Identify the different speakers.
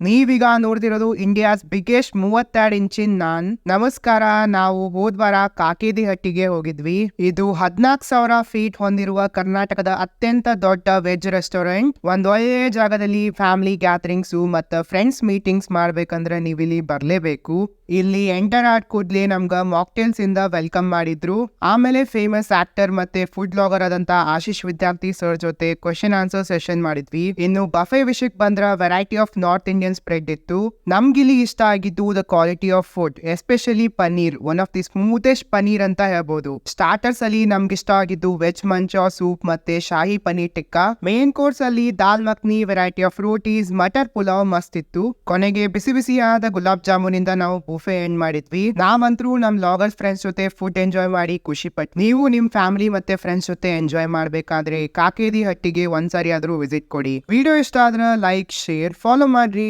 Speaker 1: ನೀವೀಗ ನೋಡ್ತಿರೋದು India's biggest 32 ಇಂಚಿನ ನಾನ್. ನಮಸ್ಕಾರ, ನಾವು ಹೋದ್ವಾರ ಕಾಕೇದಿ ಹಟ್ಟಿಗೆ ಹೋಗಿದ್ವಿ. ಇದು 14,000 ಫೀಟ್ ಹೊಂದಿರುವ ಕರ್ನಾಟಕದ ಅತ್ಯಂತ ದೊಡ್ಡ ವೆಜ್ ರೆಸ್ಟೋರೆಂಟ್. ಒಂದ್ ಒಳ್ಳೆ ಜಾಗದಲ್ಲಿ ಫ್ಯಾಮಿಲಿ ಗ್ಯಾದರಿಂಗ್ಸ್ ಮತ್ತು ಫ್ರೆಂಡ್ಸ್ ಮೀಟಿಂಗ್ಸ್ ಮಾಡ್ಬೇಕಂದ್ರೆ ನೀವು ಇಲ್ಲಿ ಬರ್ಲೇಬೇಕು. ಇಲ್ಲಿ ಎಂಟರ್ ಆದ ಕೂಡ್ಲೆ ನಮ್ಗ ಮಾಕ್ಟೇಲ್ಸ್ ಇಂದ ವೆಲ್ಕಮ್ ಮಾಡಿದ್ರು. ಆಮೇಲೆ ಫೇಮಸ್ ಆಕ್ಟರ್ ಮತ್ತೆ ಫುಡ್ ಬ್ಲಾಗರ್ ಆದಂತ ಆಶೀಶ್ ವಿದ್ಯಾರ್ಥಿ ಸರ್ ಜೊತೆ ಕ್ವೆಶ್ಚನ್ ಆನ್ಸರ್ ಸೆಷನ್ ಮಾಡಿದ್ವಿ. ಇನ್ನು ಬಫೆ ವಿಷಯಕ್ಕೆ ಬಂದ್ರ variety of north Indian spread ಇತ್ತು. ನಮ್ಗಿಲ್ಲಿ ಇಷ್ಟ ಆಗಿದ್ದು the quality of food, especially paneer. One of the smoothest paneer ಅಂತ ಹೇಳ್ಬೋದು. ಸ್ಟಾರ್ಟರ್ಸ್ ಅಲ್ಲಿ ನಮ್ಗೆ ಇಷ್ಟ ಆಗಿದ್ದು ವೆಜ್ ಮಂಚಾ ಸೂಪ್ ಮತ್ತೆ ಶಾಹಿ ಪನ್ನೀರ್ ಟಿಕ್ಕಾ. ಮೇನ್ ಕೋರ್ಸ್ ಅಲ್ಲಿ ದಾಲ್ ಮಖ್ನಿ, ವೆರೈಟಿ ಆಫ್ ರೋಟೀಸ್, ಮಟರ್ ಪುಲಾವ್ ಮಸ್ತ್ ಇತ್ತು. ಕೊನೆಗೆ ಬಿಸಿ ಬಿಸಿಯಾದ ಗುಲಾಬ್ ಜಾಮೂನ್ ಇಂದ ನಾವು ಬುಫೆ ಎಂಡ್ ಮಾಡಿದ್ವಿ. ನಾವಂತರೂ ನಮ್ ಲಾಗರ್ಸ್ ಫ್ರೆಂಡ್ಸ್ ಜೊತೆ ಫುಡ್ ಎಂಜಾಯ್ ಮಾಡಿ ಖುಷಿ ಪಟ್. ನೀವು ನಿಮ್ ಫ್ಯಾಮಿಲಿ ಮತ್ತೆ ಫ್ರೆಂಡ್ಸ್ ಜೊತೆ ಎಂಜಾಯ್ ಮಾಡ್ಬೇಕಾದ್ರೆ ಕಾಕೇದಿ ಹಟ್ಟಿಗೆ ಒಂದ್ಸರಿ ಆದ್ರೂ ವಿಸಿಟ್ ಕೊಡಿ. ವಿಡಿಯೋ ಇಷ್ಟ ಆದ್ರೆ ಲೈಕ್, ಶೇರ್, ಫಾಲೋ ಮಾಡ್ರಿ.